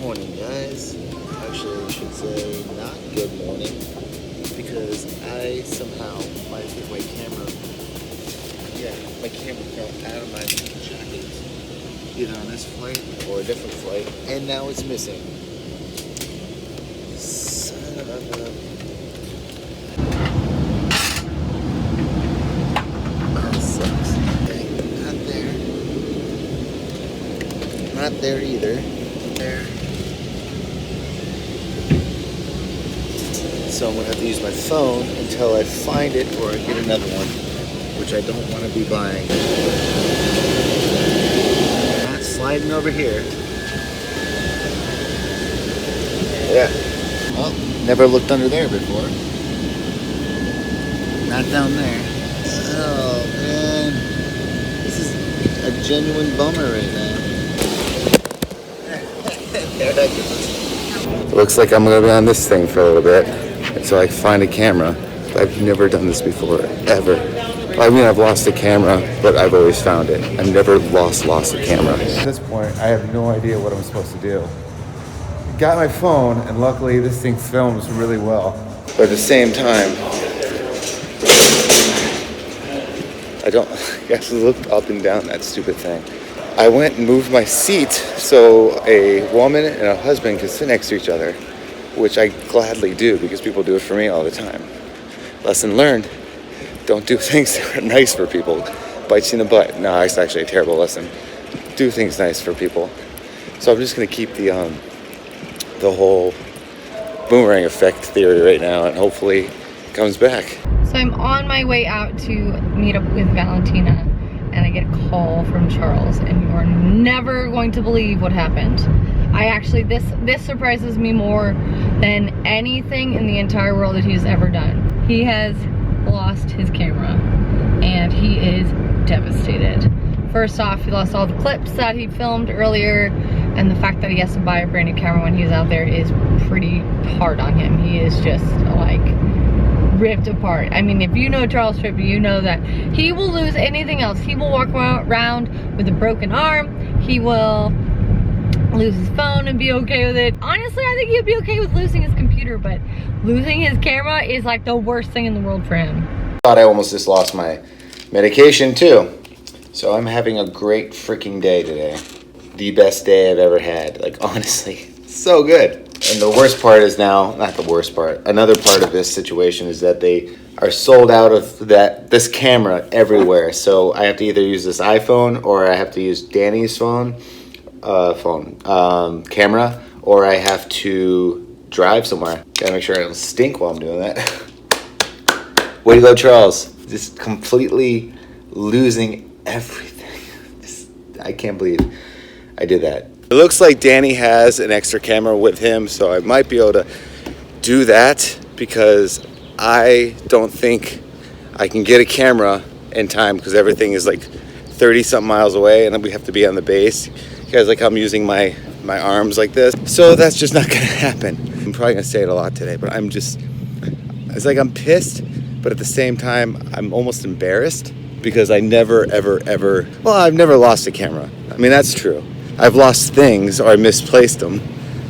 morning, guys. Actually, I should say not good morning because I somehow my camera fell out of my jacket either on this flight or a different flight, and now it's missing. Son of a... That sucks. Okay, not there either. There. So I'm gonna have to use my phone until I find it or I get another one, which I don't want to be buying. Not sliding over here. Yeah. Well, never looked under there before. Not down there. Oh man, this is a genuine bummer right now. There that goes. It looks like I'm gonna be on this thing for a little bit until I find a camera. I've never done this before, ever. I mean, I've lost a camera, but I've always found it. I've never lost a camera. At this point, I have no idea what I'm supposed to do. Got my phone, and luckily this thing films really well. But at the same time, I have to look up and down that stupid thing. I went and moved my seat so a woman and a husband could sit next to each other, which I gladly do because people do it for me all the time. Lesson learned, don't do things that are nice for people. Bites you in the butt. No, it's actually a terrible lesson. Do things nice for people. So I'm just gonna keep the whole boomerang effect theory right now, and hopefully it comes back. So I'm on my way out to meet up with Valentina, and I get a call from Charles, and you are never going to believe what happened. This surprises me more than anything in the entire world that he's ever done. He has lost his camera, and he is devastated. First off, he lost all the clips that he filmed earlier, and the fact that he has to buy a brand new camera when he's out there is pretty hard on him. He is just like ripped apart. I mean, if you know Charles Trippy, you know that he will lose anything else. He will walk around with a broken arm. He will lose his phone and be okay with it. Honestly, I think he'd be okay with losing his computer, but losing his camera is like the worst thing in the world for him. Thought I almost just lost my medication too. So I'm having a great freaking day today. The best day I've ever had. Like, honestly, so good. And the worst part is now, not the worst part, another part of this situation is that they are sold out of this camera everywhere. So I have to either use this iPhone or I have to use Danny's camera, or I have to drive somewhere. Gotta make sure I don't stink while I'm doing that. Way to go, Charles. Just completely losing everything. I can't believe I did that. It looks like Danny has an extra camera with him, so I might be able to do that because I don't think I can get a camera in time because everything is like 30-something miles away, and then we have to be on the base. You guys, like, I'm using my arms like this, so that's just not gonna happen. I'm probably gonna say it a lot today, but it's like I'm pissed, but at the same time, I'm almost embarrassed because I never, ever, well, I've never lost a camera. I mean, that's true. I've lost things or I misplaced them,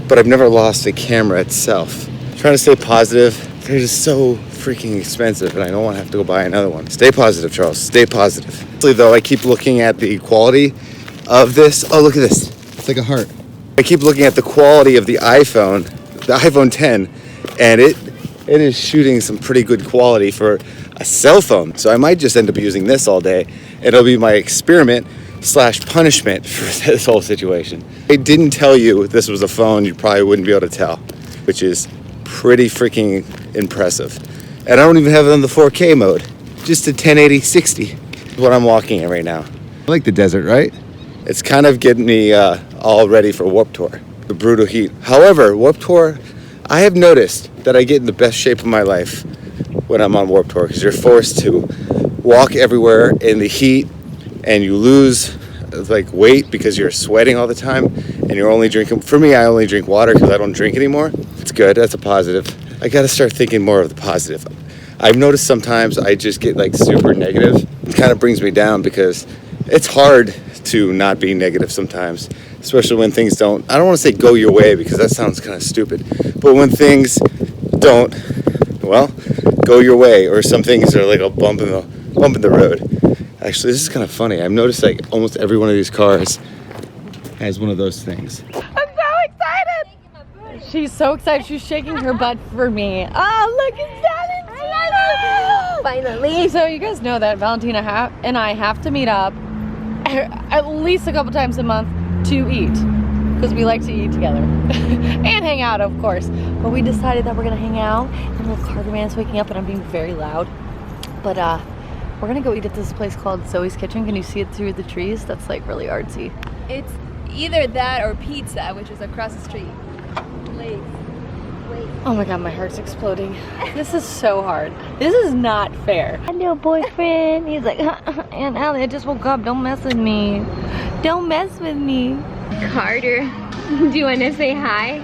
but I've never lost a camera itself. I'm trying to stay positive. They're just so freaking expensive, and I don't want to have to go buy another one. Stay positive, Charles. Stay positive. Actually, though, I keep looking at the quality of this. Oh, look at this. It's like a heart. I keep looking at the quality of the iPhone 10, and it is shooting some pretty good quality for a cell phone. So I might just end up using this all day. It'll be my experiment / punishment for this whole situation. I didn't tell you this was a phone, you probably wouldn't be able to tell, which is pretty freaking impressive. And I don't even have it on the 4K mode, just a 1080 60 is what I'm walking in right now. I like the desert, right? It's kind of getting me all ready for Warped Tour, the brutal heat. However, Warped Tour, I have noticed that I get in the best shape of my life when I'm on Warped Tour because you're forced to walk everywhere in the heat, and you lose like weight because you're sweating all the time, and you're only drinking, for me, I only drink water because I don't drink anymore. It's good, that's a positive. I gotta start thinking more of the positive. I've noticed sometimes I just get like super negative. It kind of brings me down because it's hard to not be negative sometimes. especially when things don't, I don't want to say go your way because that sounds kind of stupid, but when things don't, well, go your way, or some things are like a bump in the road. Actually, this is kind of funny. I've noticed like almost every one of these cars has one of those things. I'm so excited! She's so excited. She's shaking her butt for me. Oh, look, it's Valentina! Finally. So you guys know that Valentina and I have to meet up at least a couple times a month to eat, because we like to eat together and hang out, of course. But we decided that we're gonna hang out. And little Carter man's waking up and I'm being very loud. But we're gonna go eat at this place called Zoeys Kitchen. Can you see it through the trees? That's like really artsy. It's either that or pizza, which is across the street. Wait. Oh my god, my heart's exploding. This is so hard. This is not fair. I know boyfriend. He's like, Aunt Allie, I just woke up. Don't mess with me. Don't mess with me. Carter, do you want to say hi?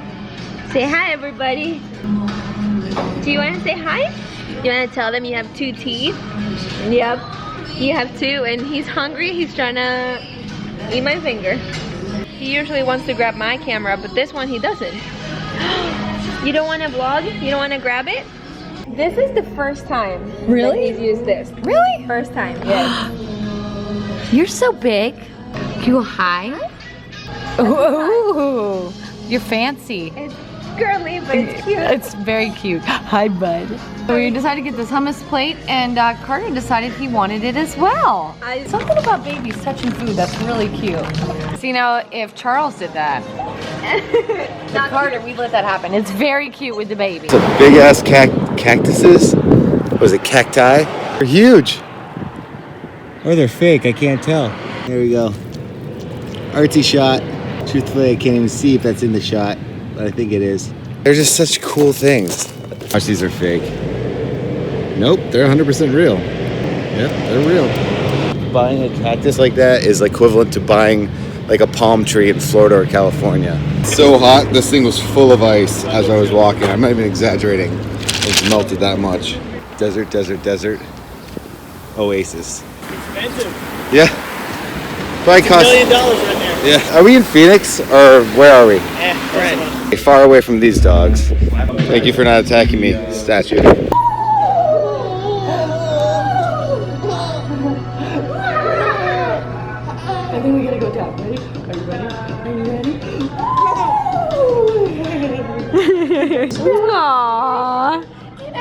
Say hi, everybody. Do you want to say hi? You want to tell them you have 2 teeth? Yep, you have 2, and he's hungry. He's trying to eat my finger. He usually wants to grab my camera, but this one he doesn't. You don't want to vlog? You don't want to grab it? This is the first time that he's used this. Really? First time, yes. You're so big. Can you go hi? Ooh, you're fancy. It's girly, but it's cute. It's very cute. Hi, bud. So we decided to get this hummus plate, and Carter decided he wanted it as well. Something about babies touching food, that's really cute. See, now, if Charles did that, with Carter, we'd let that happen. It's very cute with the baby. It's a big ass cactuses. Was it cacti? They're huge. Or they're fake, I can't tell. There we go. Artsy shot. Truthfully, I can't even see if that's in the shot, but I think it is. They're just such cool things. Watch, these are fake. Nope, they're 100% real. Yep, they're real. Buying a cactus like that is equivalent to buying like a palm tree in Florida or California. It's so hot, this thing was full of ice as I was walking. I'm not even exaggerating. It was melted that much. Desert, desert, desert. Oasis. Expensive. Yeah. Probably $1 cost. million right there. Yeah. Are we in Phoenix or where are we? Right. Far away from these dogs. Thank you for not attacking me, statue. I think we gotta go down. Ready? Are you ready? Are you ready? Aww.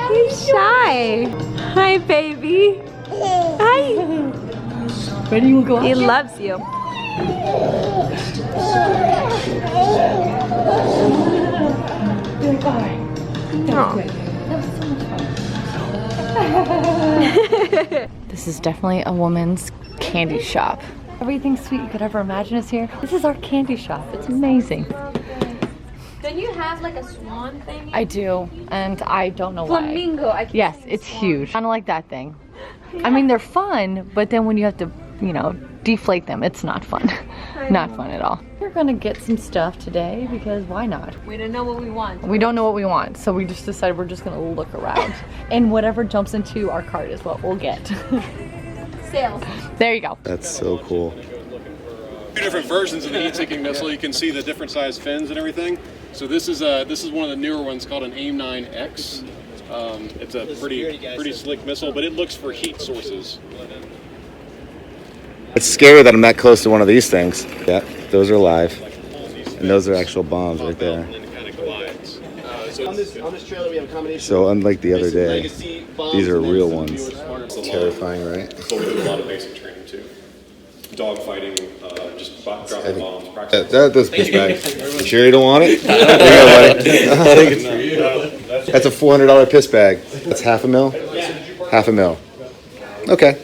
He's shy. Hi, baby. Hi. Ready? You wanna go out? He loves you. This is definitely a woman's candy shop. Everything sweet you could ever imagine is here. This is our candy shop. It's amazing. Don't you have like a swan thing? I do, and I don't know why. Flamingo. I keep Yes, saying it's swan. huge. Kind of like that thing. I mean, they're fun, but then when you have to, you know, deflate them, it's not fun. Not fun at all. We're gonna get some stuff today because why not? We don't know what we want. We don't know what we want, so we just decided we're just gonna look around. And whatever jumps into our cart is what we'll get. Sales. There you go. That's so cool. 2 different versions of the heat-seeking missile. You can see the different size fins and everything. So this is one of the newer ones called an AIM-9X. It's a pretty slick missile, but it looks for heat sources. It's scary that I'm that close to one of these things. Yeah, those are live. And those are actual bombs right there. And it kind of glides. On this trailer, we have a combination. So unlike the other day, legacy bombs these are and then real some ones. newer, smarter Terrifying, right? So we do a lot of basic training too. Dog fighting, just dropping bombs. Those piss bags. You sure you don't want it? There you go, buddy. That's a $400 piss bag. That's $500,000? $500,000. Okay.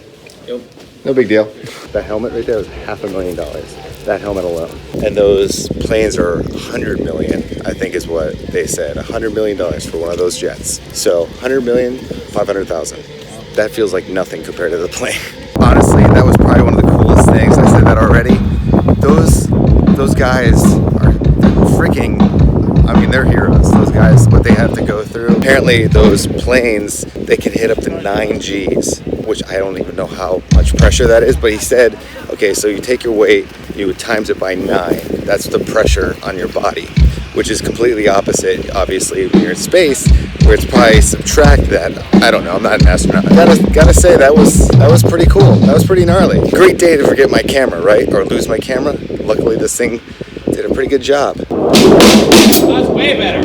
No big deal. That helmet right there was $500,000. That helmet alone. And those planes are $100 million, I think is what they said. $100 million for one of those jets. So $100 million, $500,000. That feels like nothing compared to the plane. Honestly, that was probably one of the coolest things. I said that already. Those guys are freaking, I mean, they're heroes. Those guys, what they have to go through. Apparently those planes, they can hit up to 9 Gs, which I don't even know how much pressure that is, but he said, okay, so you take your weight you would times it by 9. That's the pressure on your body, which is completely opposite, obviously, when you're in space, where it's probably subtract that. I don't know, I'm not an astronaut. Gotta say, that was pretty cool. That was pretty gnarly. Great day to forget my camera, right? Or lose my camera. Luckily, this thing did a pretty good job. That's way better.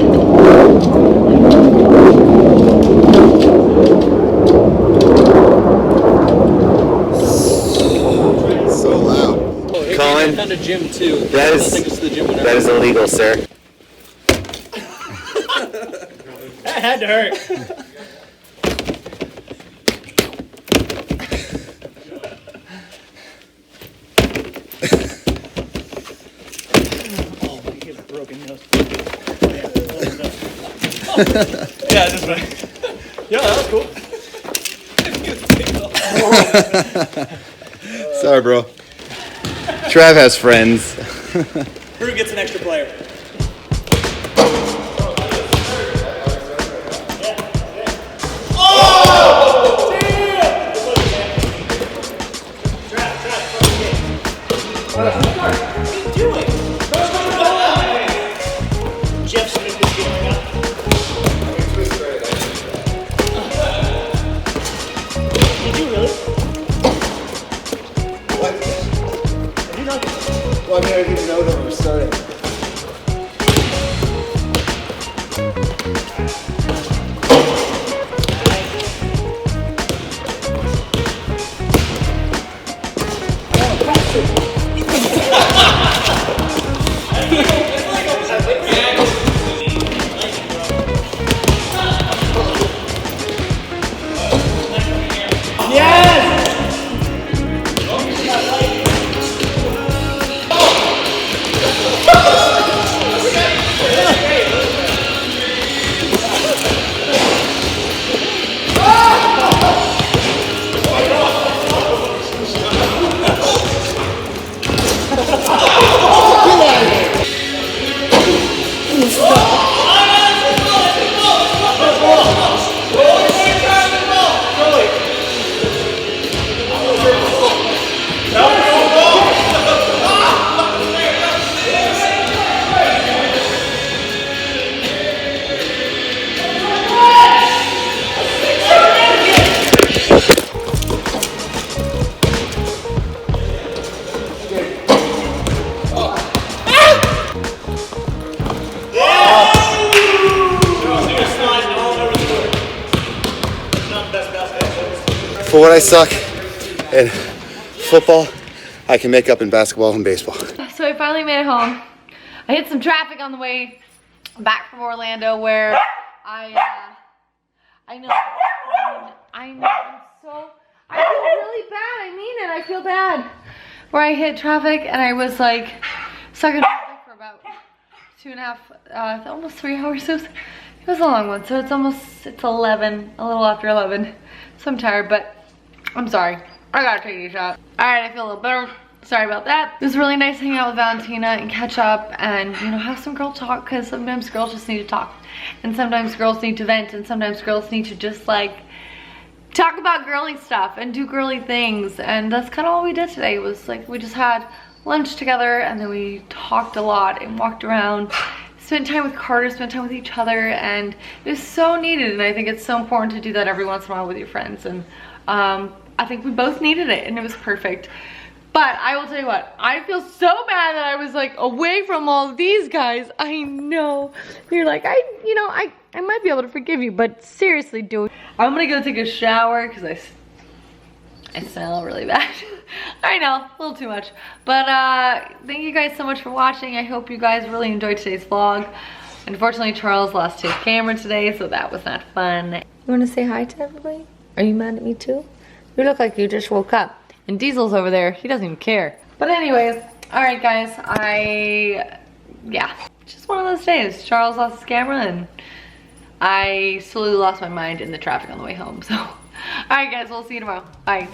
So loud. Colin, I found a gym too. that I think it's the gym winner. is illegal, sir. That had to hurt. Oh, he has a broken nose. Yeah, this way. Yeah, that was cool. Sorry, bro. Trav has friends. Who gets an extra player? Well, I mean, I didn't know that we were starting. For what I suck in football, I can make up in basketball and baseball. So I finally made it home. I hit some traffic on the way back from Orlando where I know, I feel really bad. I mean it, I feel bad. Where I hit traffic and I was like stuck in traffic for about 2.5, almost 3 hours. It was a long one, so it's 11, a little after 11. So I'm tired, but I'm sorry. I gotta take a shot. All right, I feel a little better. Sorry about that. It was really nice hanging out with Valentina and catch up and, you know, have some girl talk, because sometimes girls just need to talk. And sometimes girls need to vent, and sometimes girls need to just like talk about girly stuff and do girly things. And that's kind of all we did today. It was like we just had lunch together and then we talked a lot and walked around, spent time with Carter, spent time with each other, and it was so needed. And I think it's so important to do that every once in a while with your friends. And I think we both needed it, and it was perfect. But I will tell you what, I feel so bad that I was like away from all these guys. I know. You're like, I might be able to forgive you, but seriously, dude. I'm gonna go take a shower because I smell really bad. I know, a little too much. But thank you guys so much for watching. I hope you guys really enjoyed today's vlog. Unfortunately, Charles lost his camera today, so that was not fun. You wanna say hi to everybody? Are you mad at me too? You look like you just woke up. And Diesel's over there, he doesn't even care. But anyways, all right guys, yeah, just one of those days. Charles lost his camera and I slowly lost my mind in the traffic on the way home, so. All right guys, we'll see you tomorrow. Bye.